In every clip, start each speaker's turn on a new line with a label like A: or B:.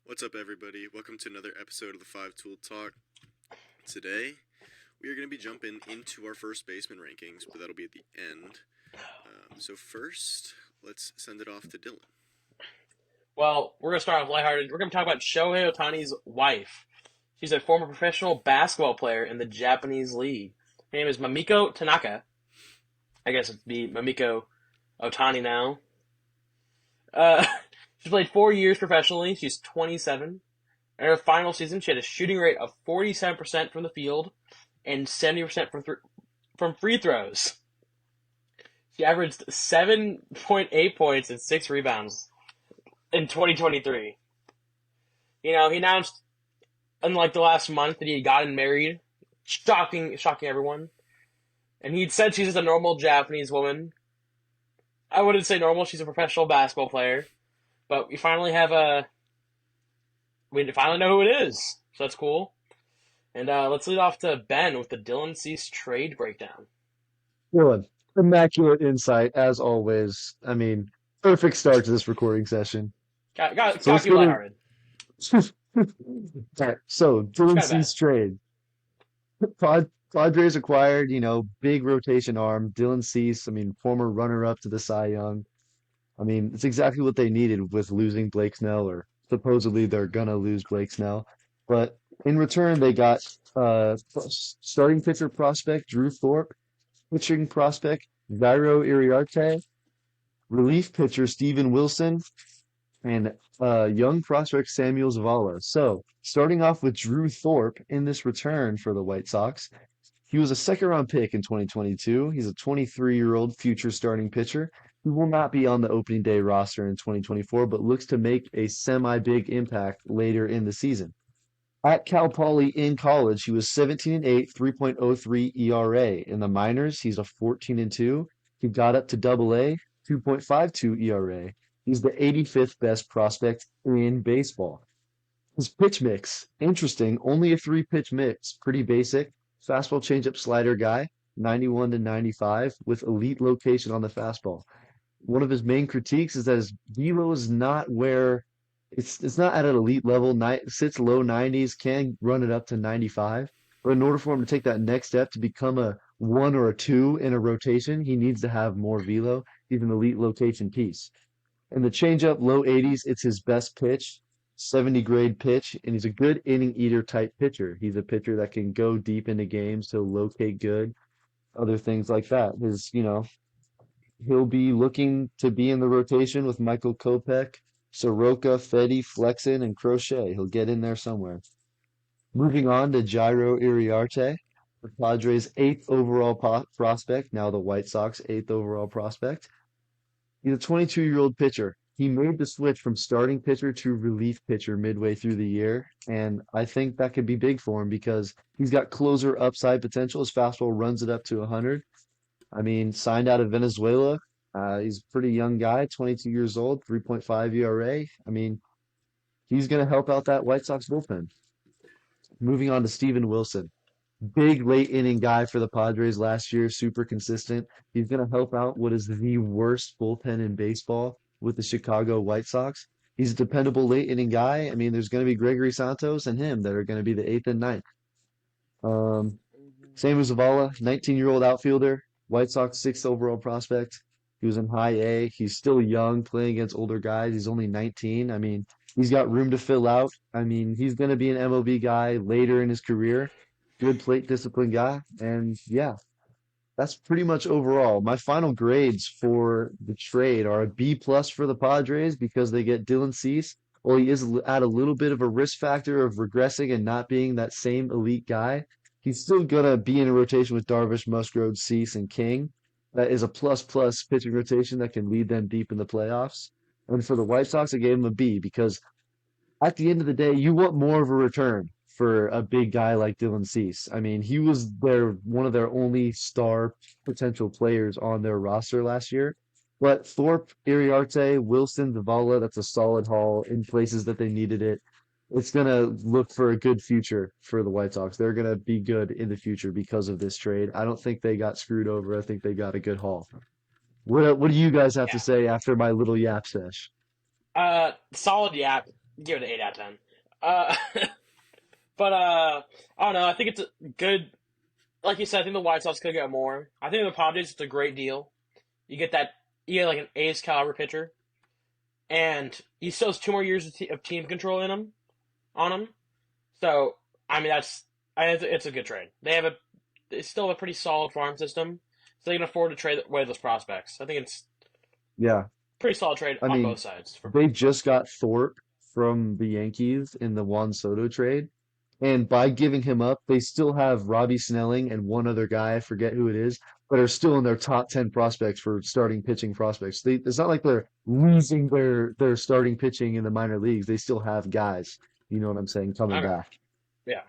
A: What's up, everybody? Welcome to another episode of the Five Tool Talk. Today, we are going to be jumping into our first baseman rankings, but that'll be at the end. So first, let's send it off to Dylan.
B: Well, we're going to start off lighthearted. We're going to talk about Shohei Ohtani's wife. She's a former professional basketball player in the Japanese league. Her name is Mamiko Tanaka. I guess it'd be Mamiko Ohtani now. She's played 4 years professionally. She's 27. In her final season, she had a shooting rate of 47% from the field and 70% from free throws. She averaged 7.8 points and 6 rebounds in 2023. He announced in the last month that he had gotten married, shocking everyone. And he'd said she's just a normal Japanese woman. I wouldn't say normal; she's a professional basketball player. But we finally finally know who it is, so that's cool. And let's lead off to Ben with the Dylan Cease trade breakdown.
C: Dylan, immaculate insight as always. Perfect start to this recording session.
B: Got
C: So
B: to
C: let's
B: keep it
C: go
B: lighthearted.
C: to All right, so Dylan
B: Got bad.
C: Cease trade. Padres acquired, big rotation arm. Dylan Cease, former runner-up to the Cy Young. It's exactly what they needed with losing Blake Snell, or supposedly they're gonna lose Blake Snell. But in return, they got starting pitcher prospect Drew Thorpe, pitching prospect Jairo Iriarte, relief pitcher Steven Wilson, and young prospect Samuel Zavala. So, starting off with Drew Thorpe in this return for the White Sox, he was a second-round pick in 2022. He's a 23-year-old future starting pitcher who will not be on the opening day roster in 2024, but looks to make a semi-big impact later in the season. At Cal Poly in college, he was 17-8, 3.03 ERA. In the minors, he's a 14-2. He got up to Double-A, 2.52 ERA. He's the 85th best prospect in baseball. His pitch mix, interesting, only a three-pitch mix, pretty basic. Fastball, changeup, slider guy, 91 to 95, with elite location on the fastball. One of his main critiques is that his velo is not where it's not at an elite level. Sits low 90s, can run it up to 95. But in order for him to take that next step to become a one or a two in a rotation, he needs to have more velo. He's an elite location piece. And the changeup, low 80s, it's his best pitch, 70 grade pitch, and he's a good inning eater type pitcher. He's a pitcher that can go deep into games, he'll locate good, other things like that. He'll be looking to be in the rotation with Michael Kopech, Soroka, Fedde, Flexen, and Crochet. He'll get in there somewhere. Moving on to Jairo Iriarte, the Padres' eighth overall prospect, now the White Sox' eighth overall prospect. He's a 22-year-old pitcher. He made the switch from starting pitcher to relief pitcher midway through the year, and I think that could be big for him because he's got closer upside potential. His fastball runs it up to 100. Signed out of Venezuela. He's a pretty young guy, 22 years old, 3.5 ERA. He's going to help out that White Sox bullpen. Moving on to Steven Wilson. Big late inning guy for the Padres last year, super consistent. He's going to help out what is the worst bullpen in baseball with the Chicago White Sox. He's a dependable late inning guy. There's going to be Gregory Santos and him that are going to be the eighth and ninth. Samuel Zavala, 19-year-old outfielder, White Sox sixth overall prospect. He was in high A. He's still young, playing against older guys. He's only 19. He's got room to fill out. He's going to be an MLB guy later in his career. Good plate discipline guy. And yeah, that's pretty much overall. My final grades for the trade are a B plus for the Padres because they get Dylan Cease. Well, he is at a little bit of a risk factor of regressing and not being that same elite guy. He's still going to be in a rotation with Darvish, Musgrove, Cease, and King. That is a plus-plus pitching rotation that can lead them deep in the playoffs. And for the White Sox, I gave him a B because at the end of the day, you want more of a return for a big guy like Dylan Cease. He was one of their only star potential players on their roster last year. But Thorpe, Iriarte, Wilson, Zavala, that's a solid haul in places that they needed it. It's going to look for a good future for the White Sox. They're going to be good in the future because of this trade. I don't think they got screwed over. I think they got a good haul. What do you guys have to
B: Yeah.
C: say after my little yap sesh?
B: Solid yap. give it an 8 out of 10. Uh, but I don't know. I think it's a good. Like you said, I think the White Sox could get more. I think the Padres, it's a great deal. You get that. You get like an ace caliber pitcher, and he still has 2 more years of team control in him, on him. So I mean, it's a good trade. They still have a pretty solid farm system, so they can afford to trade away those prospects. I think it's
C: Yeah.
B: pretty solid trade
C: I
B: on
C: mean,
B: both sides.
C: they just got Thorpe from the Yankees in the Juan Soto trade. And by giving him up, they still have Robbie Snelling and one other guy, I forget who it is, but are still in their top 10 prospects for starting pitching prospects. It's not like they're losing their starting pitching in the minor leagues. They still have guys, you know what I'm saying, coming
B: Okay.
C: back.
B: Yeah.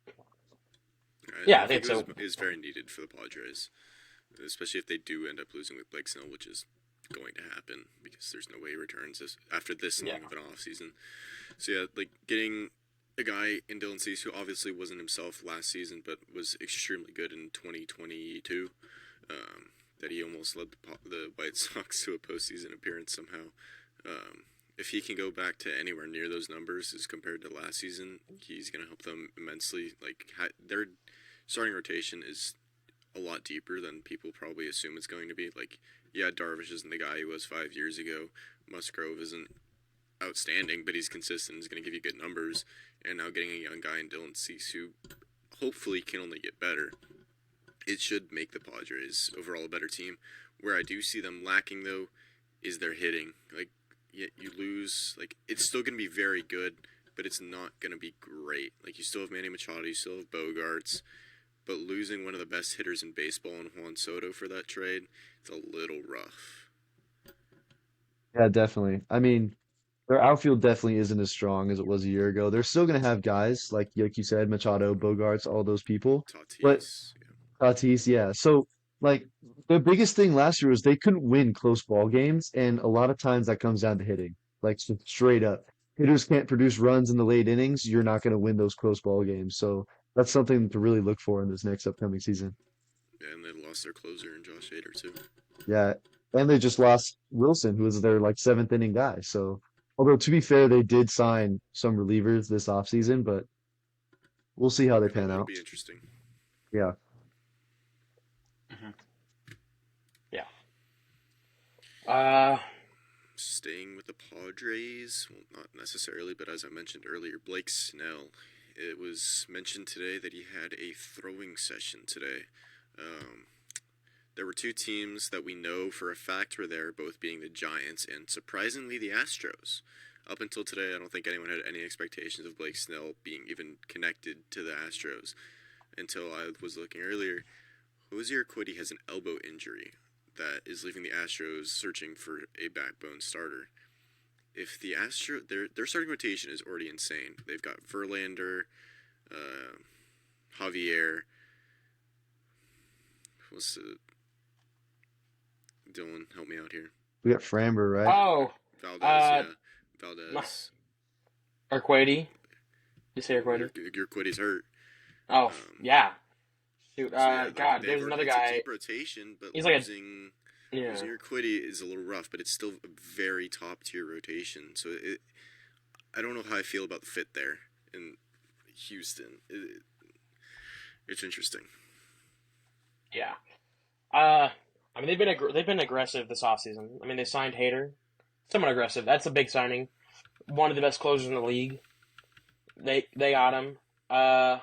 A: And
B: Yeah,
A: I
B: I
A: think
B: think so.
A: it was very needed for the Padres, especially if they do end up losing with Blake Snell, which is going to happen because there's no way he returns after this long
B: Yeah.
A: of an off season. So yeah, like getting a guy in Dylan Cease who obviously wasn't himself last season, but was extremely good in 2022. That he almost led the White Sox to a postseason appearance somehow. If he can go back to anywhere near those numbers as compared to last season, he's going to help them immensely. Like their starting rotation is a lot deeper than people probably assume it's going to be. Like, yeah, Darvish isn't the guy he was 5 years ago. Musgrove isn't outstanding, but he's consistent. He's going to give you good numbers. And now getting a young guy in Dylan Cease who hopefully can only get better. It should make the Padres overall a better team. Where I do see them lacking, though, is their hitting. Like, you lose. Like, it's still going to be very good, but it's not going to be great. Like, you still have Manny Machado, you still have Bogarts, but losing one of the best hitters in baseball in Juan Soto for that trade, it's a little rough.
C: Yeah, definitely. I mean, their outfield definitely isn't as strong as it was a year ago. They're still going to have guys like you said, Machado, Bogarts, all those people. But
A: Tatis, yeah.
C: Tatis, yeah. So like the biggest thing last year was they couldn't win close ball games, and a lot of times that comes down to hitting. Like straight up, hitters can't produce runs in the late innings. You're not going to win those close ball games. So that's something to really look for in this next upcoming season.
A: And they lost their closer in Josh Hader, too.
C: Yeah, and they just lost Wilson, who was their like seventh inning guy. So although to be fair, they did sign some relievers this offseason, but we'll see how they
A: Yeah,
C: pan
A: that'll
C: out.
A: be interesting.
C: Yeah.
B: Hmm. Yeah. Uh,
A: Staying with the Padres, well, not necessarily, but as I mentioned earlier, Blake Snell. It was mentioned today that he had a throwing session today. Um, there were two teams that we know for a fact were there, both being the Giants and surprisingly the Astros. Up until today, I don't think anyone had any expectations of Blake Snell being even connected to the Astros until I was looking earlier. Jose Urquidy has an elbow injury that is leaving the Astros searching for a backbone starter. If the their starting rotation is already insane. They've got Verlander, uh, Javier. What's the Dylan? Help me out here.
C: We got Framber, right?
B: oh,
A: Valdez,
B: uh,
A: yeah, Valdez.
B: Urquidy. You say Urquidy?
A: Urquidy's hurt.
B: Oh,
A: Um,
B: yeah. Shoot.
A: so yeah,
B: God, there's another
A: it's a
B: guy.
A: deep rotation, but
B: He's like
A: losing
B: yeah.
A: Urquidy is a little rough, but it's still a very top tier rotation. So I don't know how I feel about the fit there in Houston. It's interesting.
B: Yeah. I mean they've been aggressive this offseason. I mean they signed Hader, somewhat aggressive. That's a big signing. One of the best closers in the league. They got him. I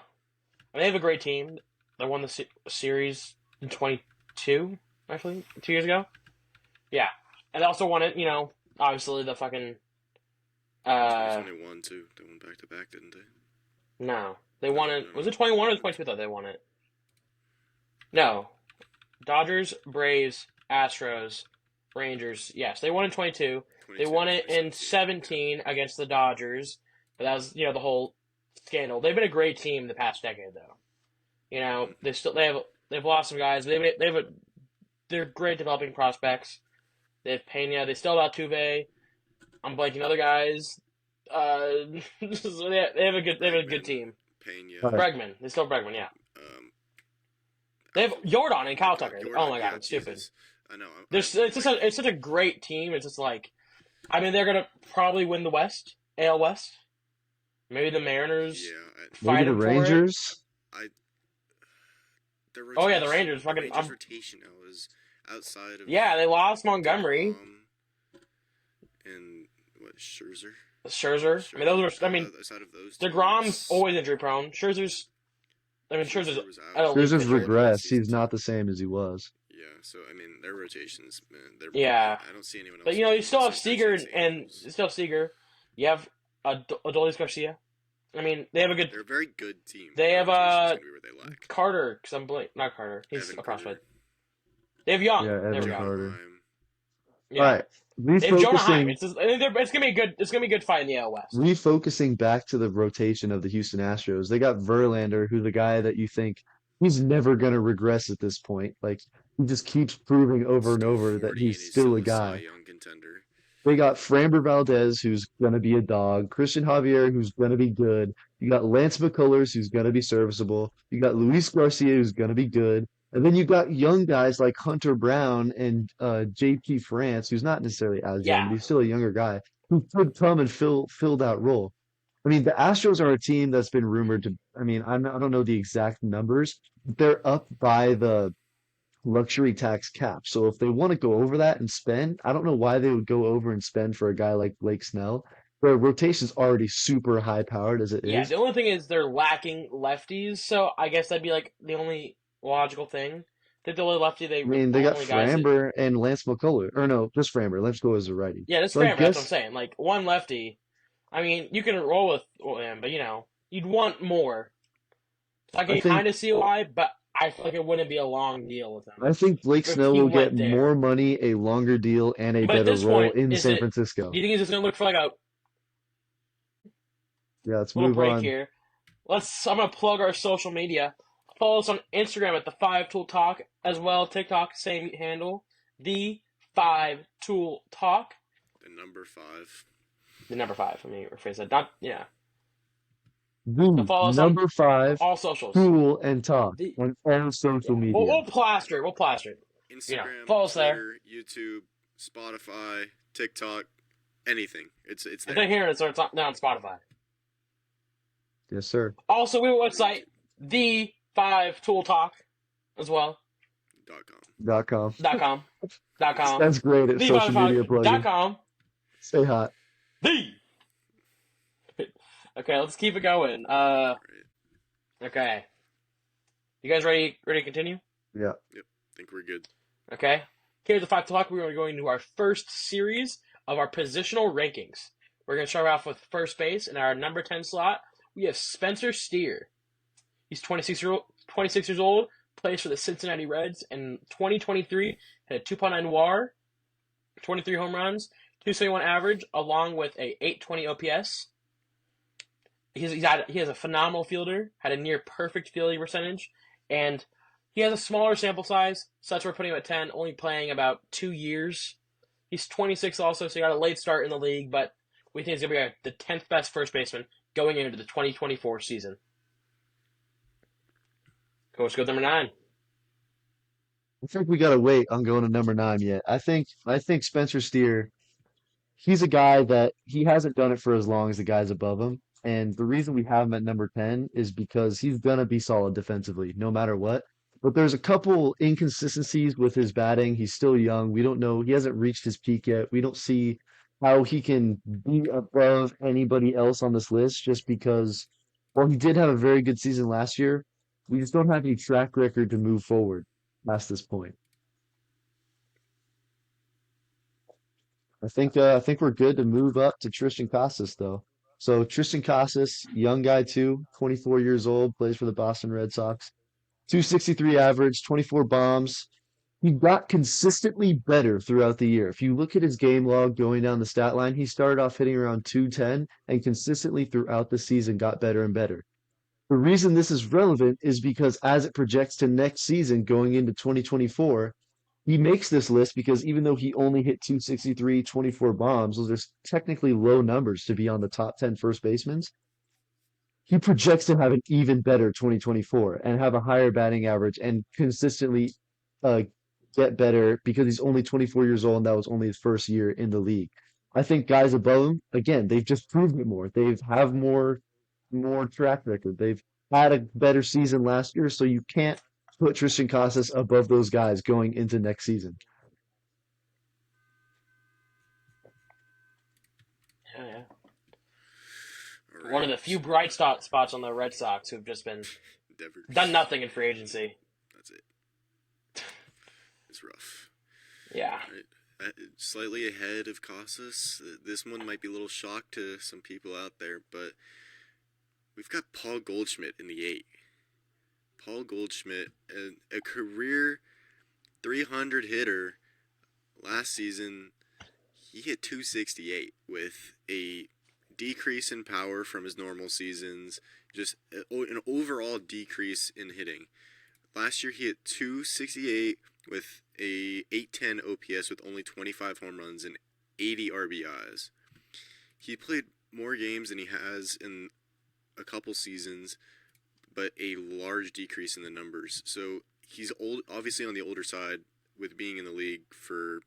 B: mean, they have a great team. They won the series in 22, actually 2 years ago. Yeah, and they also won it. You know, obviously the fucking uh
A: 2021 too. They won back to back, didn't they?
B: no they won it. Was it 21 or 22 that they won it? No, Dodgers, Braves, Astros, Rangers. Yes, they won in 22. They
A: 22,
B: won it in
A: 2017.
B: 17 against the Dodgers, but that was the whole scandal. They've been a great team the past decade, though. You know, they've lost some guys. But they're great developing prospects. They have Pena. They still have Altuve. I'm blanking other guys. So they have a good team.
A: Pena.
C: All right.
B: Bregman. They still have Bregman. Yeah.
A: Um,
B: They have Jordan and Kyle Tucker.
A: Jordan,
B: Oh my god,
A: yeah,
B: I'm stupid.
A: Jesus. I know.
B: It's such a great team. It's just like, I mean, they're gonna probably win the West. AL West. Maybe the Mariners
A: Yeah,
C: Maybe the
B: fighting for it.
C: Rangers.
A: I their
B: Oh yeah, the
A: rotation.
B: Rangers.
A: The
B: Fucking
A: Rangers rotation now is outside of
B: yeah, they lost Montgomery,
A: Degrom and what Scherzer.
B: Scherzer. I mean,
A: Scherzer.
B: those were. I mean,
A: Outside of those two,
B: Degrom's
A: it's
B: always injury prone. Scherzer's. I mean, Scherzer's
A: Scherzer was
B: an
A: out
B: elite
C: Scherzer's
A: for
B: pitcher.
A: part of the
C: regressed. He's
A: season
C: not
A: too.
C: the same as he was.
A: Yeah, so I mean their rotations, man, they're
B: Yeah,
A: I don't see anyone
B: but
A: else
B: you know, you
A: being
B: still have
A: consistent
B: Seager
A: since the
B: and
A: Angels.
B: you still have Seager. You have Adolis Garcia. I mean, they have a good.
A: They're a very good team.
B: They
A: Their
B: have
A: rotation's gonna be where they lack.
B: Carter. Cause not Carter. He's
A: Evan
B: a prospect.
A: Carter,
B: They have Young.
C: Yeah,
B: There we
C: Evan
B: go.
C: Carter.
A: Heim.
C: All
B: Yeah,
C: right,
B: they have Jonah Heim.
C: refocusing,
B: It's gonna be a good. It's gonna be a good fight in the AL West.
C: refocusing back to the rotation of the Houston Astros. They got Verlander, who's the guy that you think he's never gonna regress at this point. Like he just keeps proving over and
A: Still
C: over that
A: 40 and
C: he's
A: he's
C: still
A: still
C: a
A: a Cy
C: guy.
A: Young contender.
C: They got Framber Valdez, who's gonna be a dog. Christian Javier, who's gonna be good. You got Lance McCullers, who's gonna be serviceable. You got Luis Garcia, who's gonna be good. And then you got young guys like Hunter Brown and JP France, who's not necessarily as young,
B: Yeah,
C: but he's still a younger guy who could come and fill that role. I mean, the Astros are a team that's been rumored to. I mean, I don't know the exact numbers. But they're up by the luxury tax cap. So if they want to go over that and spend, I don't know why they would go over and spend for a guy like Blake Snell. Their rotation's already super high powered as it
B: yeah.
C: is.
B: The only thing is they're lacking lefties, so I guess that'd be like the only logical thing. I think the only lefty
C: I mean, they got
B: only guys that
C: Framber and Lance McCullers. Or no, just Framber. Lance McCullers is a righty.
B: yeah, this
C: So I
B: Framber. That's what I'm
C: guess
B: saying. Like one lefty. I mean, you can roll with him, but you know, you'd want more. So I
C: I
B: can
C: think
B: kind of see why, but I feel like it wouldn't be a long deal with him
C: I think Blake
B: if
C: Snell
B: he
C: will get
B: went there.
C: more money, a longer deal, and a
B: But at
C: better
B: this
C: role
B: point,
C: in
B: is
C: San
B: it?
C: Francisco.
B: Do you think he's just gonna look for like a
C: Yeah, let's
B: little
C: move
B: break
C: on.
B: here? I'm gonna plug our social media. Follow us on Instagram at the Five Tool Talk as well. TikTok, same handle, the Five Tool Talk.
A: The number 5.
B: The number 5. Let me rephrase that. Not yeah. So
C: The
B: follow us on
C: number 5,
B: all socials.
C: cool and talk
B: The
C: on all social
B: yeah,
C: media.
B: we'll plaster it. We'll plaster it. You know,
A: Instagram,
B: follow us there.
A: Twitter, YouTube, Spotify, TikTok, anything. It's
B: If
A: there.
B: they're hearing it, so it's on Spotify.
C: Yes, sir.
B: Also, we have a
A: Or
B: website,
A: YouTube.
B: the Five Tool Talk, as well.
A: .com.
C: .com.
B: .com. .com.
C: That's great at
B: The
C: social media
B: Five
C: plugging.
B: .com.
C: Stay hot.
B: The. Okay, let's keep it going.
A: Right.
B: Okay. You guys ready? Ready to continue?
C: Yeah.
A: Think we're good.
B: Okay. Here's the Five Talk. We are going to our first series of our positional rankings. We're going to start off with first base. In our number 10 slot, we have Spencer Steer. He's 26 years old, plays for the Cincinnati Reds, and 2023 had a 2.9 WAR, 23 home runs, 271 average, along with a 820 OPS. He has a phenomenal fielder, had a near perfect fielding percentage, and he has a smaller sample size, so that's why we're putting him at 10, only playing about 2 years. He's 26 also, so he got a late start in the league, but we think he's going to be the 10th best first baseman going into the 2024 season. Let's go with number 9.
C: I think we gotta wait on going to number 9 yet. I think Spencer Steer, he's a guy that he hasn't done it for as long as the guys above him. And the reason we have him at number 10 is because he's gonna be solid defensively, no matter what. But there's a couple inconsistencies with his batting. He's still young. We don't know. He hasn't reached his peak yet. We don't see how he can be above anybody else on this list just because, while he did have a very good season last year, we just don't have any track record to move forward past this point. I think we're good to move up to Tristan Casas though. So Tristan Casas, young guy too, 24 years old, plays for the Boston Red Sox. 263 average, 24 bombs. He got consistently better throughout the year. If you look at his game log going down the stat line, he started off hitting around 210 and consistently throughout the season got better and better. The reason this is relevant is because as it projects to next season going into 2024, he makes this list because even though he only hit 263, 24 bombs, those are technically low numbers to be on the top 10 first basemen. He projects to have an even better 2024 and have a higher batting average and consistently uh, get better because he's only 24 years old and that was only his first year in the league. I think guys above him, again, they've just proved it more. They've have more track record. They've had a better season last year, so you can't put Tristan Casas above those guys going into next season.
B: Yeah, yeah.
A: All
B: One
A: right.
B: of the few bright spots on the Red Sox who've just been done
A: Devers.
B: nothing in free agency.
A: That's it. It's rough.
B: Yeah.
A: All right. Slightly ahead of Casas. This one might be a little shock to some people out there, but we've got Paul Goldschmidt in the 8. Paul Goldschmidt, a career 300 hitter last season. He hit 268 with a decrease in power from his normal seasons, just an overall decrease in hitting. Last year he hit 268 with a 810 OPS with only 25 home runs and 80 RBIs. He played more games than he has in a couple seasons, but a large decrease in the numbers. So he's obviously on the older side with being in the league for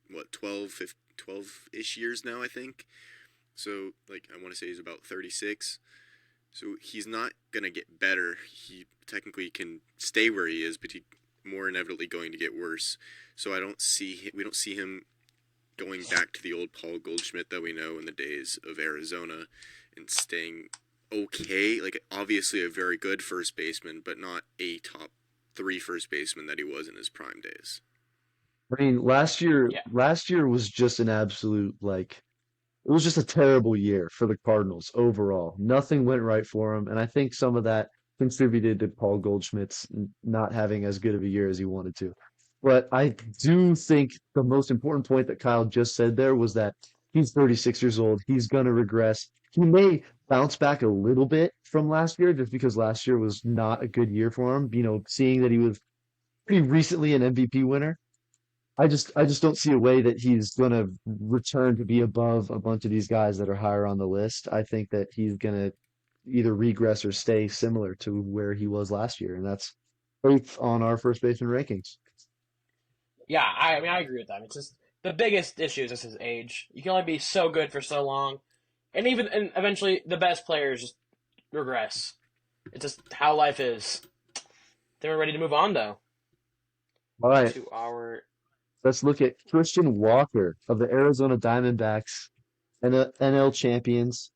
A: what 12-ish years now, I think. So like I want to say he's about 36. So he's not gonna get better. He technically can stay where he is, but he's more inevitably going to get worse. So we don't see him going back to the old Paul Goldschmidt that we know in the days of Arizona and staying okay. Like obviously a very good first baseman, but not a top 3 first baseman that he was in his prime days.
C: I mean,
B: Yeah.
C: last year was just an absolute like it was just a terrible year for the Cardinals overall. Nothing went right for him, and I think some of that contributed to Paul Goldschmidt's not having as good of a year as he wanted to. But I do think the most important point that Kyle just said there was that he's 36 years old. He's going to regress. He may bounce back a little bit from last year just because last year was not a good year for him. Seeing that he was pretty recently an MVP winner. I just don't see a way that he's going to return to be above a bunch of these guys that are higher on the list. I think that he's going to either regress or stay similar to where he was last year, and that's eighth on our first baseman rankings.
B: Yeah, I mean, I agree with that. It's just the biggest issue is just his age. You can only be so good for so long, and eventually the best players just regress. It's just how life is. Then we're ready to move on though
C: All right,
B: to our
C: let's look at Christian Walker of the Arizona Diamondbacks, NL champions.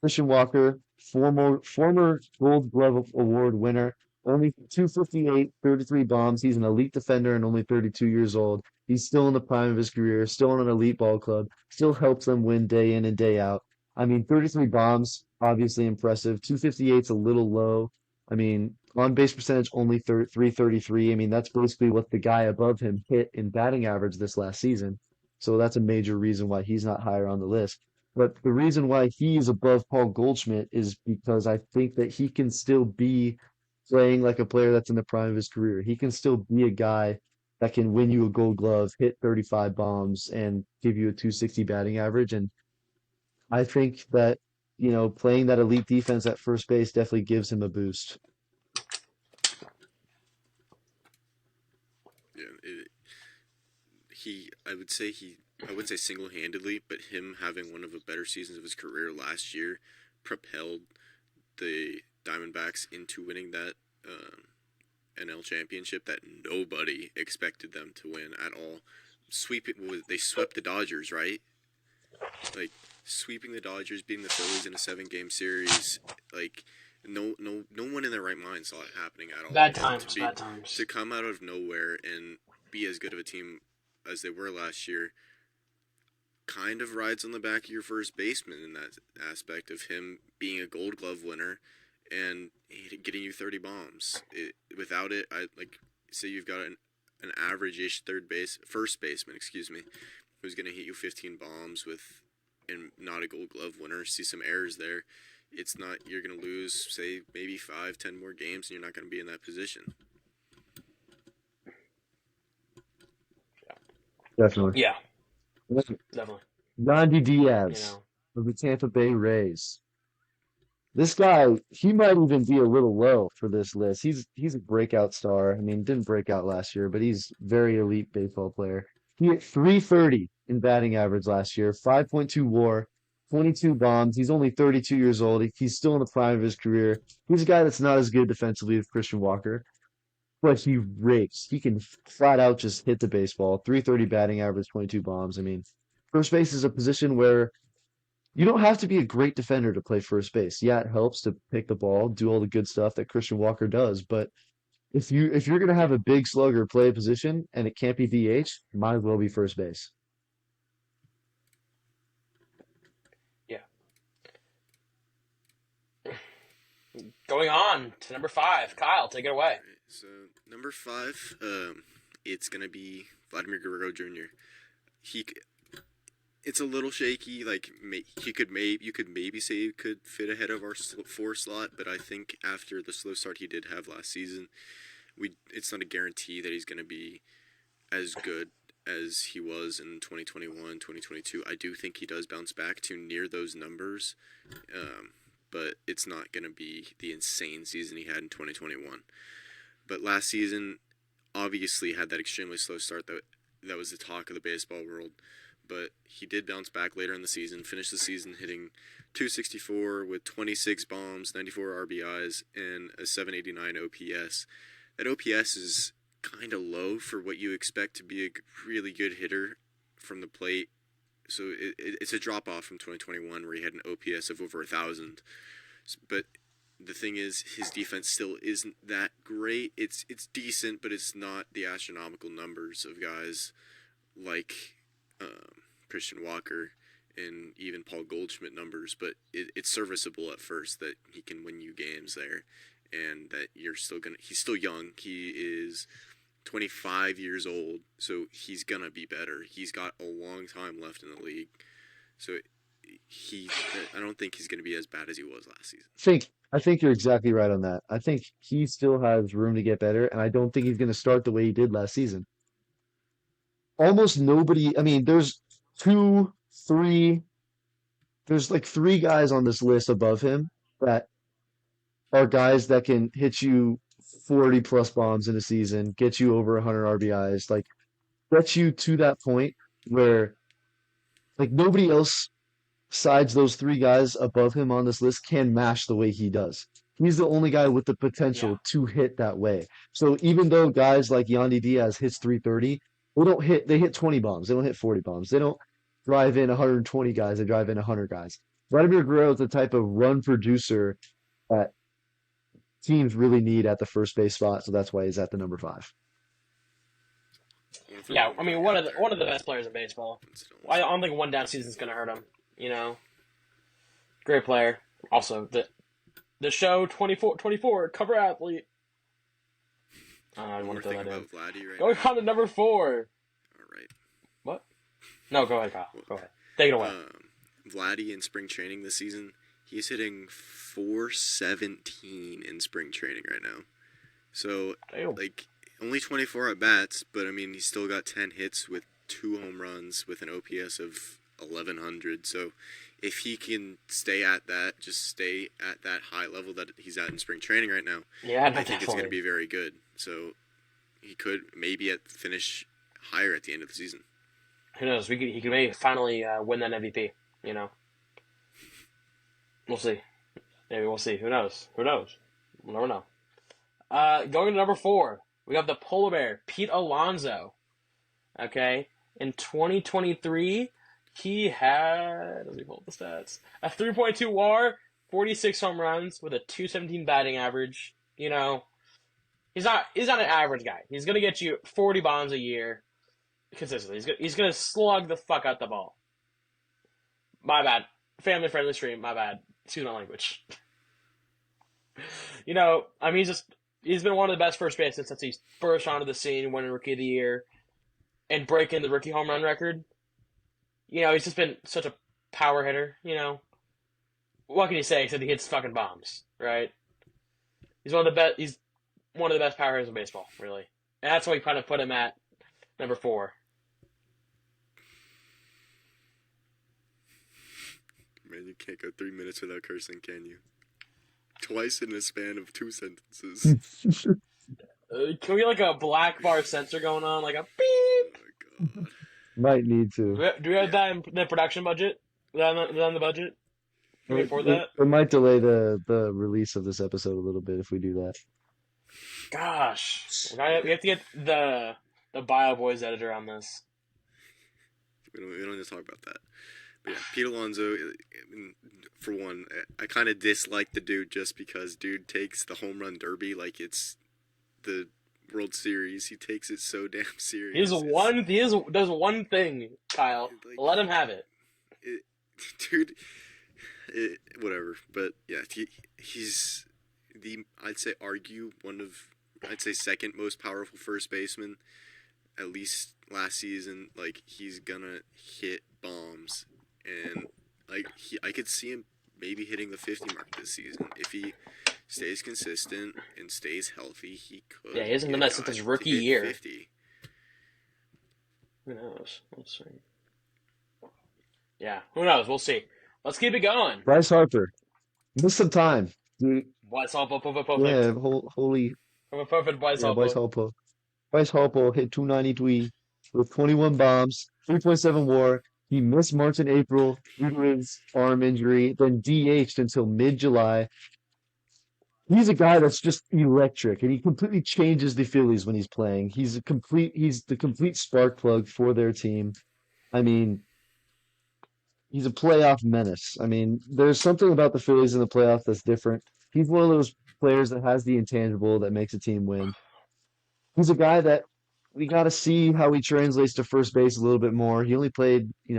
C: Christian Walker, former Gold Glove Award winner, only 258, 33 bombs. He's an elite defender and only 32 years old. He's still in the prime of his career, still on an elite ball club, still helps them win day in and day out. I mean, 33 bombs, obviously impressive. 258's a little low. I mean, on base percentage only 333. I mean, that's basically what the guy above him hit in batting average this last season. So that's a major reason why he's not higher on the list. But the reason why he's above Paul Goldschmidt is because I think that he can still be playing like a player that's in the prime of his career. He can still be a guy that can win you a gold glove, hit 35 bombs, and give you a 260 batting average. And I think that, playing that elite defense at first base definitely gives him a boost.
A: Yeah, I wouldn't say single-handedly, but him having one of the better seasons of his career last year propelled the Diamondbacks into winning that NL championship that nobody expected them to win at all. They swept the Dodgers, right? Like sweeping the Dodgers, beating the Phillies in a 7-game series. Like no one in their right mind saw it happening at all.
B: bad
A: And
B: times. Bad times.
A: to come out of nowhere and be as good of a team as they were last year kind of rides on the back of your first baseman in that aspect of him being a Gold Glove winner and getting you 30 bombs. Without it, I like say you've got an average-ish first baseman, excuse me, who's going to hit you 15 bombs with and not a Gold Glove winner. See some errors there. It's not you're going to lose say maybe 5-10 more games and you're not going to be in that position.
C: Definitely.
B: Yeah, definitely.
C: Yandy
B: You
C: Diaz
B: know,
C: of the Tampa Bay Rays. This guy, he might even be a little low for this list. He's a breakout star. I mean, didn't break out last year, but he's very elite baseball player. He hit 330 in batting average last year, 5.2 WAR, 22 bombs. He's only 32 years old. He's still in the prime of his career. He's a guy that's not as good defensively as Christian Walker, but he rakes. He can flat out just hit the baseball. 330 batting average, 22 bombs. I mean, first base is a position where you don't have to be a great defender to play first base. Yeah, it helps to pick the ball, do all the good stuff that Christian Walker does, but if you're gonna have a big slugger play a position and it can't be DH, might as well be first base.
B: Yeah. Going on to number 5. Kyle, take it away.
A: All right, so number 5, it's gonna be Vladimir Guerrero Jr. He, it's a little shaky. Like you could maybe say he could fit ahead of our 4 slot, but I think after the slow start he did have last season, it's not a guarantee that he's gonna be as good as he was in 2021, 2022. I do think he does bounce back to near those numbers, but it's not going to be the insane season he had in 2021. But last season, obviously, had that extremely slow start that was the talk of the baseball world. But he did bounce back later in the season, finished the season hitting .264 with 26 bombs, 94 RBIs, and a 789 OPS. That OPS is kind of low for what you expect to be a really good hitter from the plate. So it's a drop off from 2021 where he had an OPS of over 1,000. But the thing is, his defense still isn't that great. It's decent, but it's not the astronomical numbers of guys like Christian Walker and even Paul Goldschmidt numbers. But it's serviceable at first that he can win you games there, and that he's still young. He is 25 years old, so he's gonna be better. He's got a long time left in the league, so I don't think he's gonna be as bad as he was last season.
C: I think you're exactly right on that. I think he still has room to get better, and I don't think he's going to start the way he did last season. Almost nobody, I mean, two, three, there's like 3 guys on this list above him that are guys that can hit you 40 plus bombs in a season, get you over 100 RBIs, like get you to that point where like nobody else besides those 3 guys above him on this list can mash the way he does. He's the only guy with the potential
B: Yeah.
C: to hit that way. So even though guys like Yandy Diaz hits 330, they hit 20 bombs. They don't hit 40 bombs. They don't drive in 120 guys. They drive in 100 guys. Vladimir Guerrero is the type of run producer that teams really need at the first base spot. So that's why he's at the number 5.
B: Yeah, I mean, one of the best players in baseball. I don't think one down season is going to hurt him. You know, great player. Also, the show 24 cover athlete. I want to throw that in. Going on to number 4.
A: All right.
B: What? No, go ahead, Kyle. Go ahead. Take it away.
A: Vladdy in spring training this season, he's hitting .417 in spring training right now. So, like, only 24 at bats, but I mean, he's still got 10 hits with 2 home runs with an OPS of 1,100. So, if he can stay at that high level that he's at in spring training right now, I think it's going to be very good. So, he could maybe finish higher at the end of the season.
B: Who knows? He could maybe finally win that MVP. You know, we'll see. Maybe we'll see. Who knows? We'll never know. Going to number 4, we have the polar bear, Pete Alonso. Okay, in 2023, he had, let me pull up the stats, a 3.2 WAR, 46 home runs with a 217 batting average. You know, he's not an average guy. He's gonna get you 40 bombs a year consistently. He's gonna slug the fuck out the ball. My bad. Family friendly stream. My bad. Excuse my language. You know, I mean, he's been one of the best first basemen since he burst onto the scene, winning Rookie of the Year, and breaking the rookie home run record. You know, he's just been such a power hitter. You know, what can you say except he hits fucking bombs, right? He's one of the best. He's one of the best power hitters in baseball, really, and that's why we kind of put him at number 4.
A: Man, you can't go 3 minutes without cursing, can you? Twice in a span of 2 sentences.
B: Can we get like a black bar sensor going on, like a beep?
A: Oh my god.
C: Might need to.
B: Do we have
A: Yeah.
B: that in the production budget? Is that on the budget? Can we
C: It,
B: afford
C: it,
B: that?
C: it might delay the release of this episode a little bit if we do that.
B: Gosh,
A: Yeah.
B: we have to get the Bio Boys editor on this.
A: We don't need to talk about that. But yeah, Pete Alonso, I mean, for one, I kind of dislike the dude just because dude takes the home run derby like it's the World Series. He takes it so damn serious.
B: Does one thing, Kyle.
A: Like,
B: Let him have it.
A: it, dude, whatever. But yeah, he's I'd say I'd say second most powerful first baseman, at least last season. Like, he's gonna hit bombs, and like I could see him maybe hitting the 50 mark this season if he stays consistent and stays healthy. He could.
B: Yeah, he hasn't done that since his rookie year.
A: 50.
B: Who knows? Let's see. Yeah, who knows? We'll see. Let's keep it going.
C: Bryce Harper, missed some time. Dude,
B: What's all perfect?
C: yeah, holy,
B: Perfect Bryce
C: yeah, Bryce Harper. Bryce Harper hit 293 with 21 bombs, 3.7 WAR. He missed March and April due to his arm injury, then DH'd until mid-July. He's a guy that's just electric, and he completely changes the Phillies when he's playing. He's the complete spark plug for their team. I mean, he's a playoff menace. I mean, there's something about the Phillies in the playoff that's different. He's one of those players that has the intangible that makes a team win. He's a guy that we got to see how he translates to first base a little bit more. He only played, a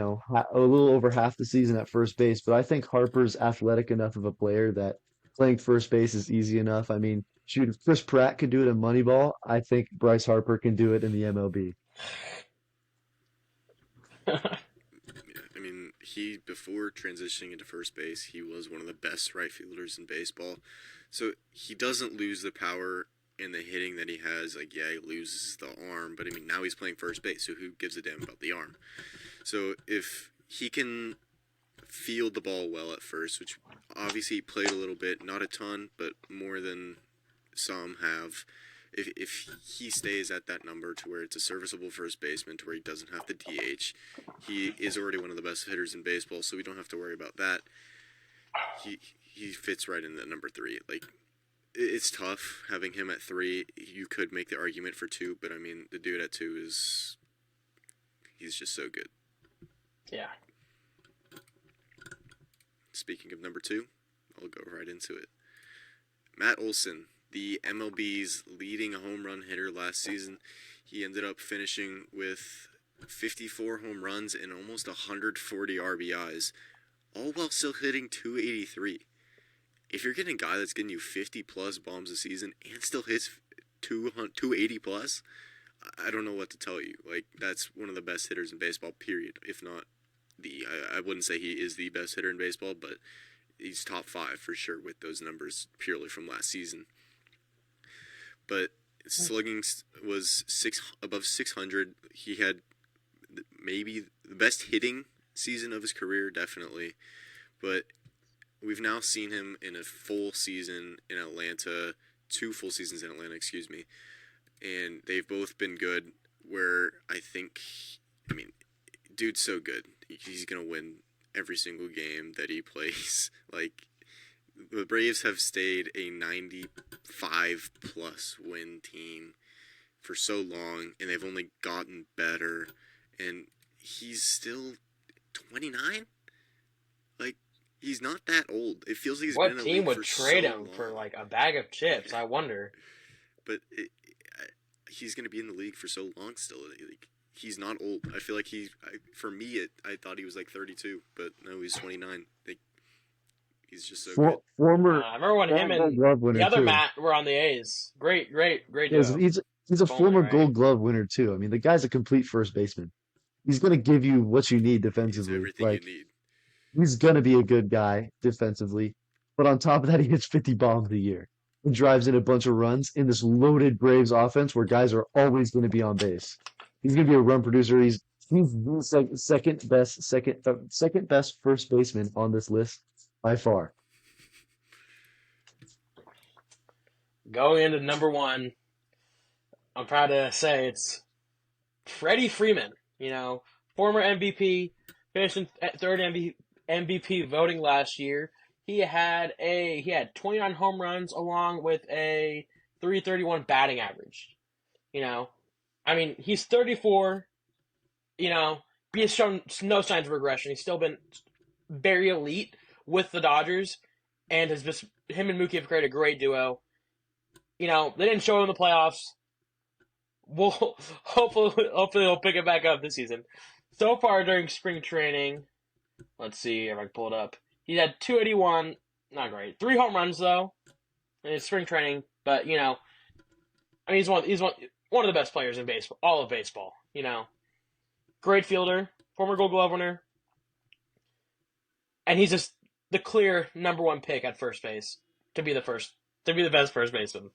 C: little over half the season at first base, but I think Harper's athletic enough of a player that playing first base is easy enough. I mean, shoot, if Chris Pratt could do it in Moneyball, I think Bryce Harper can do it in the MLB.
A: Yeah, I mean, before transitioning into first base, he was one of the best right fielders in baseball. So he doesn't lose the power and the hitting that he has. Like, yeah, he loses the arm, but I mean, now he's playing first base, so who gives a damn about the arm? So if he can field the ball well at first, which obviously he played a little bit, not a ton, but more than some have. If he stays at that number to where it's a serviceable first baseman, to where he doesn't have to DH, he is already one of the best hitters in baseball, so we don't have to worry about that. He fits right in the number 3. Like, it's tough having him at 3. You could make the argument for 2, but I mean, the dude at 2 he's just so good.
B: Yeah.
A: Speaking of number 2, I'll go right into it. Matt Olson, the MLB's leading home run hitter last season. He ended up finishing with 54 home runs and almost 140 RBIs, all while still hitting 283. If you're getting a guy that's getting you 50-plus bombs a season and still hits 280-plus, I don't know what to tell you. Like, that's one of the best hitters in baseball, period. If not I wouldn't say he is the best hitter in baseball, but he's top 5 for sure with those numbers purely from last season. But slugging was above 600. He had maybe the best hitting season of his career, definitely. But we've now seen him in a full season in Atlanta, 2 full seasons in Atlanta, excuse me, and they've both been good. Where I mean, dude's so good. He's gonna win every single game that he plays. Like, the Braves have stayed a 95-plus win team for so long, and they've only gotten better. And he's still 29. Like, he's not that old. It feels like he's been in the league for so long.
B: What team would trade him for like a bag of chips? I wonder.
A: But he's gonna be in the league for so long still. Like, he's not old. I feel like for me, I thought he was like 32, but no, he's 29. Like, he's just so good.
C: Former,
B: I remember when him and the other Matt were on the A's. Great duo.
C: He's a former Gold Glove winner too. I mean, the guy's a complete first baseman. He's going to give you what you need defensively.
A: Everything you need.
C: He's going to be a good guy defensively, but on top of that, he hits 50 bombs a year and drives in a bunch of runs in this loaded Braves offense where guys are always going to be on base. He's going to be a run producer. He's the second best first baseman on this list by far.
B: Going into number 1, I'm proud to say it's Freddie Freeman. former MVP, finished in third MVP voting last year. He had 29 home runs along with a 331 batting average. I mean, he's 34. He has shown no signs of regression. He's still been very elite with the Dodgers, and has just him and Mookie have created a great duo. They didn't show it in the playoffs. We'll hopefully they'll pick it back up this season. So far during spring training, let's see if I can pull it up. He had 281, not great. 3 home runs though in his spring training, but he's one of the best players in baseball, all of baseball. Great fielder, former Gold Glove winner, and he's just the clear number 1 pick at first base to be the best first baseman.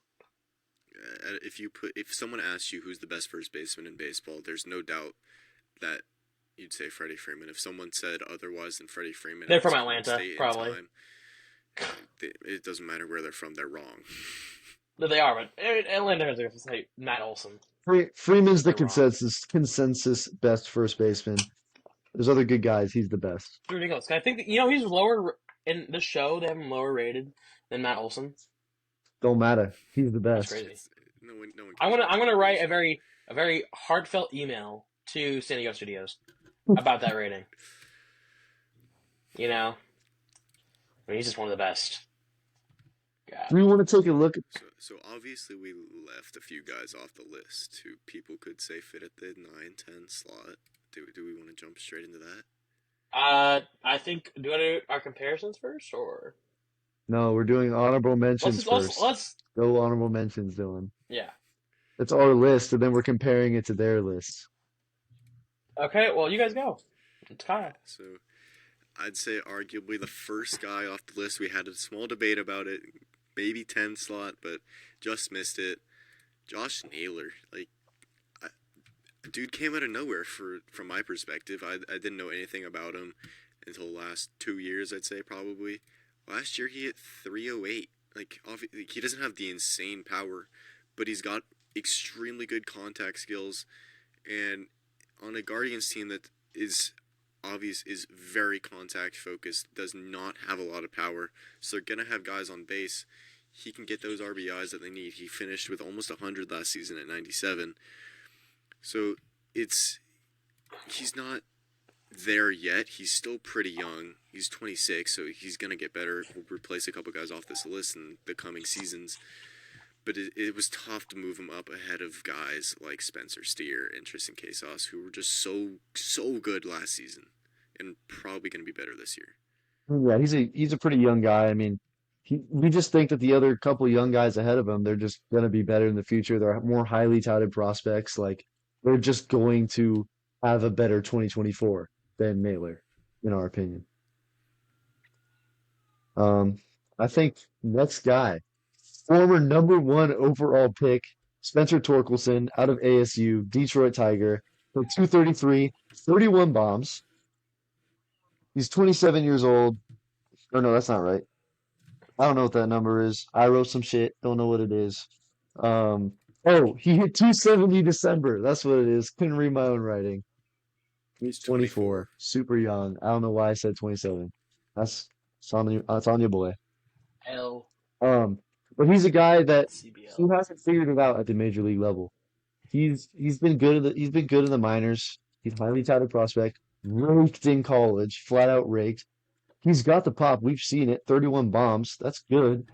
A: If someone asks you who's the best first baseman in baseball, there's no doubt that you'd say Freddie Freeman. If someone said otherwise than Freddie Freeman,
B: they're from Atlanta, probably.
A: It doesn't matter where they're from; they're wrong.
B: No, they are, but Atlanta has to say Matt Olson.
C: Freeman's the consensus best first baseman. There's other good guys. He's the best.
B: It's ridiculous. I think he's lower in the show. They have him lower rated than Matt Olson.
C: Don't matter. He's the best.
B: That's crazy.
A: No one
B: I'm gonna write a very heartfelt email to San Diego Studios about that rating. He's just one of the best. God.
C: Do we want to take a look?
A: So obviously we left a few guys off the list who people could say fit at the 9-10 slot. Do we want to jump straight into that?
B: I think, do you want to do our comparisons first, or?
C: No, we're doing honorable mentions first.
B: Let's
C: go honorable mentions, Dylan.
B: Yeah.
C: It's our list, and then we're comparing it to their list.
B: Okay, well, you guys go. It's Kyle.
A: So, I'd say arguably the first guy off the list, we had a small debate about it, maybe 10 slot, but just missed it. Josh Naylor, dude came out of nowhere from my perspective. I didn't know anything about him until the last 2 years, I'd say, probably. Last year he hit 308. He doesn't have the insane power, but he's got extremely good contact skills, and on a Guardians team that is very contact focused, does not have a lot of power, so they're gonna have guys on base. He can get those RBIs that they need. He finished with almost 100 last season at 97. So he's not there yet. He's still pretty young. He's 26, so he's going to get better. We'll replace a couple guys off this list in the coming seasons. But it was tough to move him up ahead of guys like Spencer Steer and Tristan Casas, who were just so good last season and probably going to be better this year.
C: Yeah, he's a pretty young guy. I mean, we just think that the other couple young guys ahead of him, they're just going to be better in the future. They're more highly touted prospects. They're just going to have a better 2024 than Naylor, in our opinion. I think next guy, former number 1 overall pick, Spencer Torkelson out of ASU, Detroit Tiger, for 233, 31 bombs. He's 27 years old. Oh, no, that's not right. I don't know what that number is. I wrote some shit. Don't know what it is. He hit 270 December. That's what it is. Couldn't read my own writing. He's 24. Super young. I don't know why I said 27. It's on you, boy.
B: Hell.
C: But he's a guy that
B: CBL.
C: who hasn't figured it out at the major league level. He's been good in the minors. He's a highly touted prospect. Raked in college, flat out raked. He's got the pop. We've seen it. 31 bombs. That's good.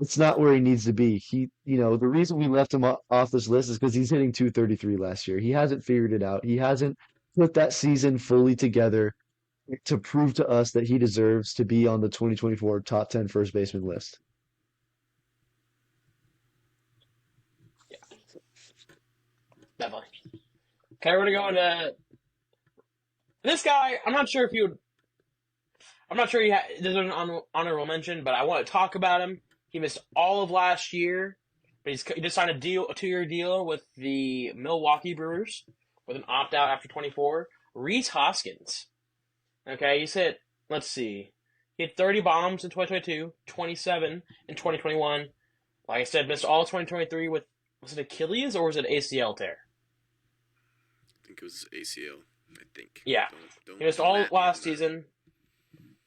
C: It's not where he needs to be. The reason we left him off this list is because he's hitting 233 last year. He hasn't figured it out. He hasn't put that season fully together to prove to us that he deserves to be on the 2024 top 10 first baseman list.
B: Yeah. Definitely. Okay, we're going to go into this guy. I'm not sure he deserves an honorable mention, but I want to talk about him. He missed all of last year, but he just signed a 2-year deal with the Milwaukee Brewers with an opt-out after 24. Rhys Hoskins. Okay, he's hit, let's see, he hit 30 bombs in 2022, 27 in 2021. Like I said, missed all 2023 with, was it Achilles or was it ACL tear?
A: I think it was ACL. I think.
B: Yeah.
A: Don't
B: He missed
A: don't
B: all
A: at me
B: last
A: on that.
B: season.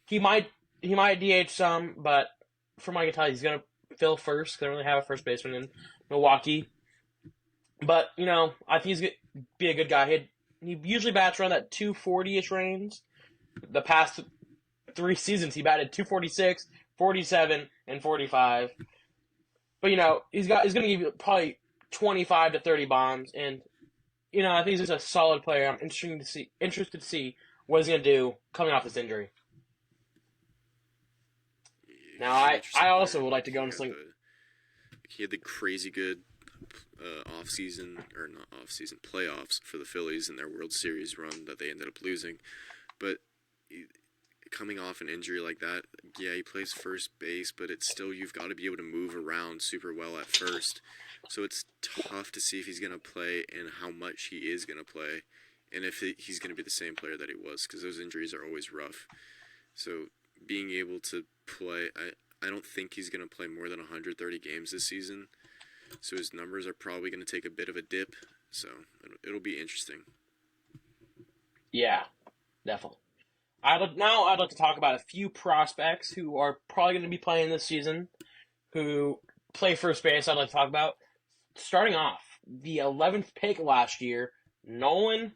B: He might DH some, but from what I can tell, he's gonna fill first. 'Cause they don't really have a first baseman in Milwaukee. But I think he's gonna be a good guy. He usually bats around that 240-ish range. The past 3 seasons, he batted 246, 47, and 45. But he's gonna give you probably 25 to 30 bombs, and I think he's just a solid player. I'm interested to see what he's gonna do coming off this injury. Now,
A: He's an
B: I
A: interesting
B: also
A: player.
B: would like to go into something.
A: He had the crazy good off-season playoffs for the Phillies in their World Series run that they ended up losing. But coming off an injury like that, yeah, he plays first base, but it's still, you've got to be able to move around super well at first. So it's tough to see if he's going to play and how much he is going to play, and if he's going to be the same player that he was, because those injuries are always rough. So being able to play, I don't think he's going to play more than 130 games this season. So his numbers are probably going to take a bit of a dip. So it'll be interesting.
B: Yeah, definitely. I'd like to talk about a few prospects who are probably going to be playing this season, who play first base. I'd like to talk about. Starting off, the 11th pick last year, Nolan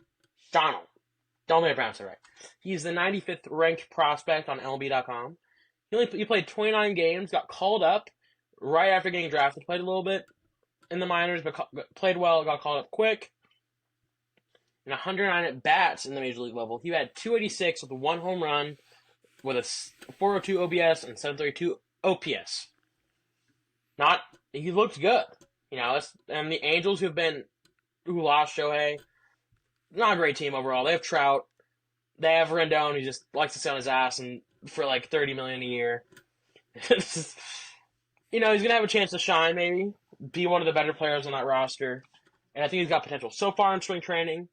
B: Schonnel. Don't think I pronounced it right. He's the 95th ranked prospect on MLB.com. He played 29 games, got called up right after getting drafted, played a little bit in the minors, but played well, got called up quick. And 109 at bats in the major league level. He had 286 with 1 home run, with a 402 OBS and 732 OPS. He looked good. And the Angels who lost Shohei, not a great team overall. They have Trout, they have Rendon, who just likes to sit on his ass and for like $30 million a year. He's gonna have a chance to shine, maybe be one of the better players on that roster, and I think he's got potential. So far in spring training,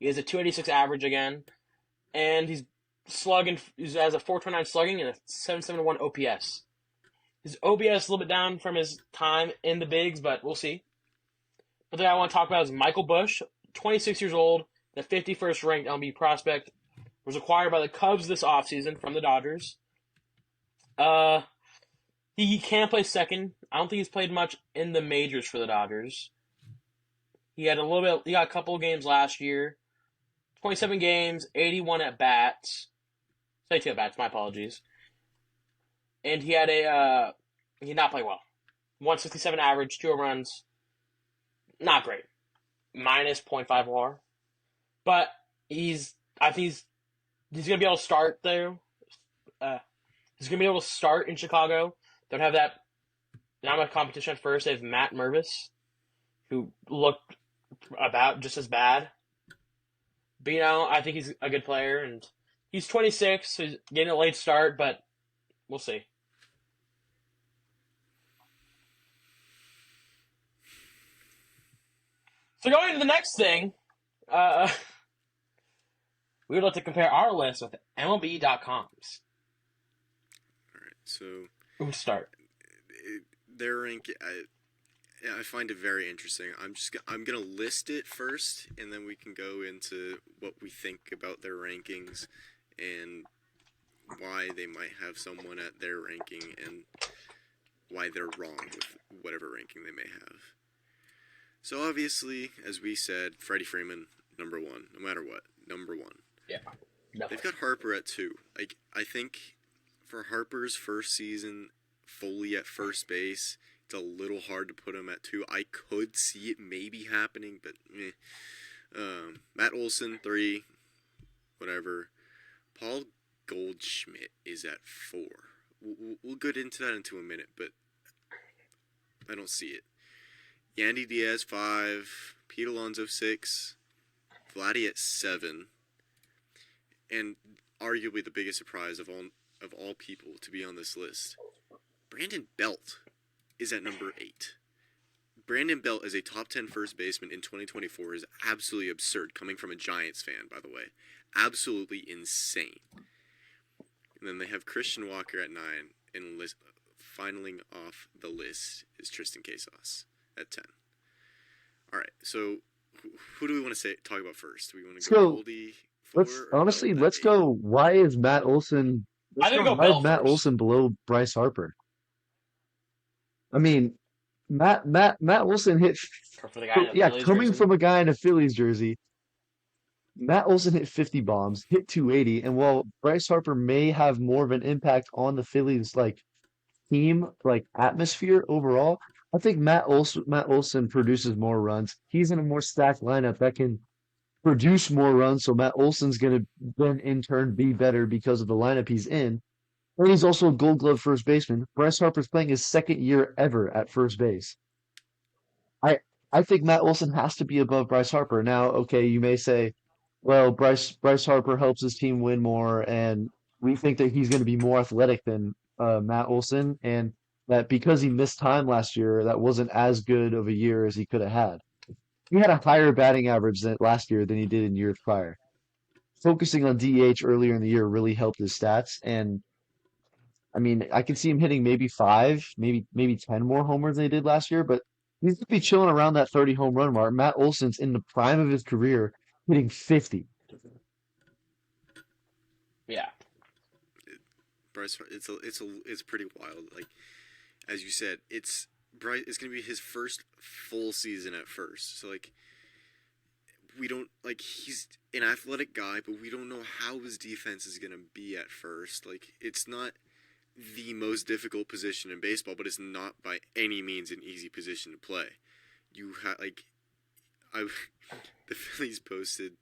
B: he has a 286 average again, and he has a 429 slugging and a 771 OPS. His OBS is a little bit down from his time in the bigs, but we'll see. The thing I want to talk about is Michael Busch, 26 years old, the 51st ranked MLB prospect, was acquired by the Cubs this offseason from the Dodgers. He can play second. I don't think he's played much in the majors for the Dodgers. He got a couple of games last year. 27 games, 81 at bats. 72 at bats, my apologies. And he did not play well. 167 average, 2 home runs. Not great. Minus .5 WAR. But I think he's going to be able to start there. He's going to be able to start in Chicago. Don't have that not much competition at first. They have Matt Mervis, who looked about just as bad. But, I think he's a good player, and he's 26, so he's getting a late start, but we'll see. So going to the next thing, we would like to compare our list with MLB.com's.
A: All right, so
B: Who would start?
A: their rank, I find it very interesting. I'm gonna list it first, and then we can go into what we think about their rankings and why they might have someone at their ranking and why they're wrong with whatever ranking they may have. So obviously, as we said, Freddie Freeman, number 1, no matter what, number 1.
B: Yeah, definitely.
A: They've got Harper at 2. I think for Harper's first season fully at first base, it's a little hard to put him at 2. I could see it maybe happening, but Matt Olson, 3, whatever. Paul Goldschmidt is at 4. We'll get into that into a minute, but I don't see it. Yandy Diaz, 5. Pete Alonso, 6. Vladdy at 7. And arguably the biggest surprise of all people to be on this list, Brandon Belt is at number 8. Brandon Belt as a top 10 first baseman in 2024 is absolutely absurd, coming from a Giants fan, by the way. Absolutely insane. And then they have Christian Walker at 9, and finaling off the list is Tristan Casas at 10. All right, so who do we want to talk about first? Do we want to go Goldie
C: Let's
A: or Belt
C: honestly,
A: at
C: let's
A: 8?
C: go. Why is Matt Olson?
B: I'm
C: Let's
B: gonna
C: go.
B: go
C: Why is
B: Belt
C: Matt
B: first.
C: Olson below Bryce Harper? I mean, Matt Olson hit.
B: For the guy in the
C: Yeah,
B: Phillies
C: coming
B: jersey.
C: from a guy in a Phillies jersey, Matt Olson hit 50 bombs, hit 280, and while Bryce Harper may have more of an impact on the Phillies like team, like atmosphere overall, I think Matt Olson produces more runs. He's in a more stacked lineup that can produce more runs, so Matt Olson's gonna then in turn be better because of the lineup he's in. And he's also a Gold Glove first baseman. Bryce Harper's playing his second year ever at first base. I I think Matt Olson has to be above Bryce Harper. Now, okay, you may say, well, Bryce Harper helps his team win more, and we think that he's going to be more athletic than Matt Olson, and that because he missed time last year, that wasn't as good of a year as he could have had. He had a higher batting average than last year than he did in years prior. Focusing on DH earlier in the year really helped his stats, and I mean, I can see him hitting maybe five, maybe 10 more homers than he did last year, but he's gonna be chilling around that 30 home run mark. Matt Olson's in the prime of his career, hitting 50.
B: Yeah.
A: Bryce, it's pretty wild. Like as you said, it's Bryce. It's gonna be his first full season at first. So like we don't like he's an athletic guy, but we don't know how his defense is gonna be at first. Like it's not the most difficult position in baseball, but it's not by any means an easy position to play. You have like I the Phillies posted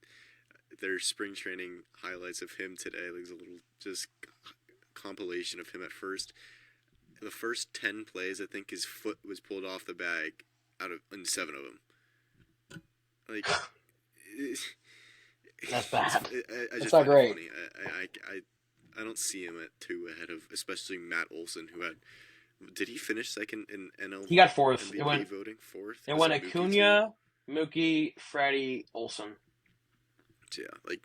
A: their spring training highlights of him today. There's a little just compilation of him at first. The first 10 plays, I think his foot was pulled off the bag in 7 of them. Like
B: That's bad.
A: I
B: That's
A: just
B: not
A: find it
B: great.
A: funny. I don't see him at 2 ahead of especially Matt Olson, who had did he finish second in NL
B: He got fourth.
A: MVP voting? Fourth?
B: It
A: Was
B: went
A: Mookie too?
B: Acuna, Mookie, Freddie, Olson.
A: So, yeah, like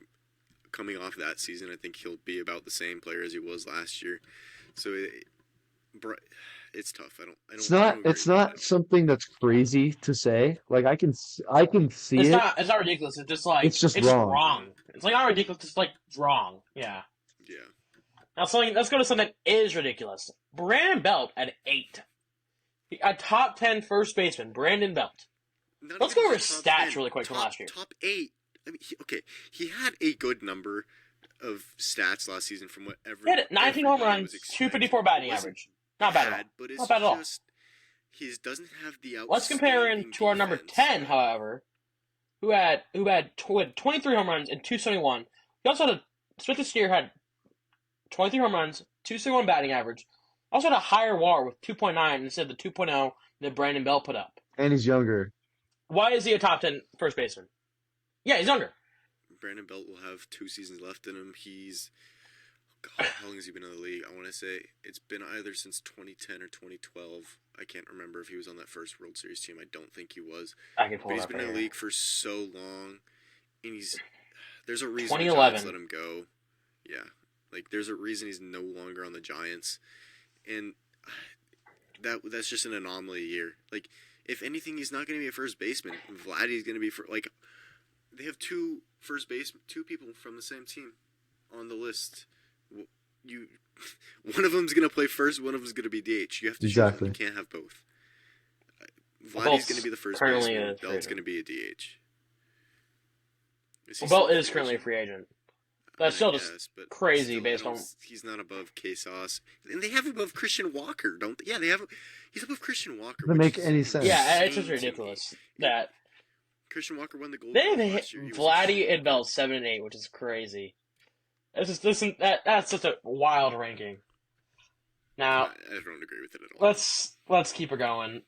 A: coming off that season, I think he'll be about the same player as he was last year. So it's tough.
C: It's
A: I
C: not
A: don't agree
C: it's
A: with it
C: not
A: at all.
C: something that's crazy to say. Like I can see
B: It's
C: it.
B: not. It's not ridiculous. It's just like
C: It's just
B: it's just
C: wrong.
B: wrong. It's like not ridiculous. It's like wrong. Yeah.
A: Yeah.
B: Now something. Let's go to something that is ridiculous. Brandon Belt at 8. A top 10 first baseman, Brandon Belt.
A: Not
B: Let's
A: even
B: go over
A: just
B: his
A: top
B: stats
A: 10,
B: really quick from last year.
A: Top 8. I mean, he had a good number of stats last season from what
B: He had 19 home
A: everybody
B: runs,
A: was expecting.
B: 254 batting
A: It wasn't
B: average. Not bad at all.
A: but it's
B: Not bad at all.
A: just he doesn't have the outstanding
B: Let's compare him to our number
A: defense
B: 10,
A: that-
B: however, who had 23 home runs and 271. He also had Smith this year had 23 home runs, 271 batting average. Also had a higher WAR with 2.9 instead of the 2.0 that Brandon Belt put up.
C: And he's younger.
B: Why is he a top 10 first baseman? Yeah, he's younger.
A: Brandon Belt will have 2 seasons left in him. God, how long has he been in the league? I want to say it's been either since 2010 or 2012. I can't remember if he was on that first World Series team. I don't think he was.
B: I can pull
A: But
B: it
A: he's
B: up
A: been
B: right
A: in the
B: here.
A: league for so long, and there's a reason the
B: 2011.
A: Giants let him go. Yeah, like there's a reason he's no longer on the Giants, and that's just an anomaly year. Like if anything, he's not going to be a first baseman. Vladdy's going to be like they have 2 people from the same team on the list. One of them's going to play first, one of them's going to be DH. You have to
C: Exactly.
A: choose one. You can't have both. Vladdy's
B: Belt's
A: going to be the first
B: currently
A: baseman.
B: a free
A: Belt's
B: agent.
A: going to be a DH. Is he
B: Well, Belt
A: still a
B: is
A: free
B: currently a
A: agent?
B: free agent.
A: I
B: That's
A: mean,
B: still just
A: guess, but
B: crazy
A: still,
B: based on.
A: He's not above K-Sauce. And they have him above Christian Walker, don't they? Yeah, they have. He's above Christian Walker.
C: Doesn't
A: which
C: make
A: is
C: any sense.
B: Yeah, it's
A: insane
B: just
A: to me.
B: ridiculous that
A: Christian Walker won the Gold
B: they
A: Glove
B: have
A: last year. He was
B: Vladdy and Belt 7 and 8, which is crazy. That's such a wild ranking. Now
A: I don't agree with it at all.
B: let's keep it going.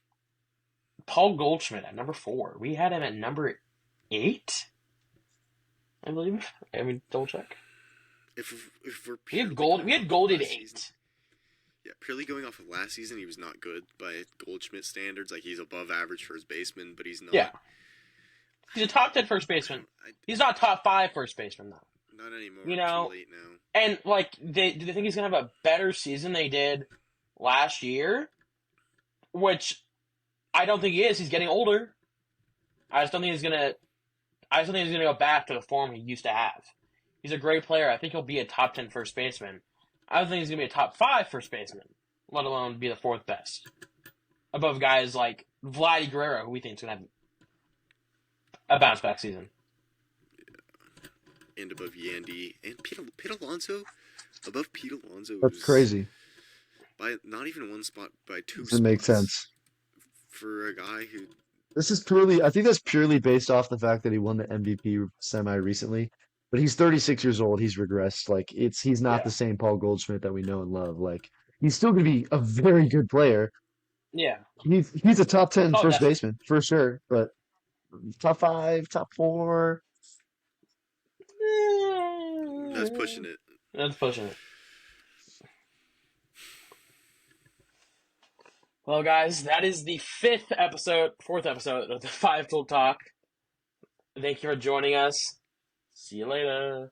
B: Paul Goldschmidt at number 4. We had him at number 8, I believe. I mean, double check.
A: If we're
B: We had
A: purely going off of
B: Goldie to
A: last
B: 8.
A: season- Yeah, purely going off of last season, he was not good by Goldschmidt standards. Like he's above average first baseman, but he's not.
B: Yeah. He's a top 10 first baseman. He's not top 5 first baseman though.
A: Not anymore.
B: You know,
A: Too late now.
B: And like, do they think he's gonna have a better season than he did last year? Which I don't think he is. He's getting older. I just don't think he's gonna go back to the form he used to have. He's a great player. I think he'll be a top 10 first baseman. I don't think he's going to be a top 5 first baseman, let alone be the 4th best. Above guys like Vladdy Guerrero, who we think is going to have a bounce back season.
A: And above Yandy. And Pete Alonso? Above Pete Alonso
C: That's
A: is
C: crazy.
A: by not even one spot, by 2
C: Doesn't make
A: spots.
C: sense.
A: For a guy who...
C: This is purely, I think that's purely based off the fact that he won the MVP semi recently. But he's 36 years old. He's regressed. Like he's not the
B: Yeah.
C: same Paul Goldschmidt that we know and love. Like he's still going to be a very good player.
B: Yeah.
C: He's a top 10
B: Oh,
C: first
B: definitely.
C: baseman for sure. But top 5, top 4.
A: That's pushing it.
B: That's pushing it. Well, guys, that is the 4th episode of the 5 Tool Talk. Thank you for joining us. See you later.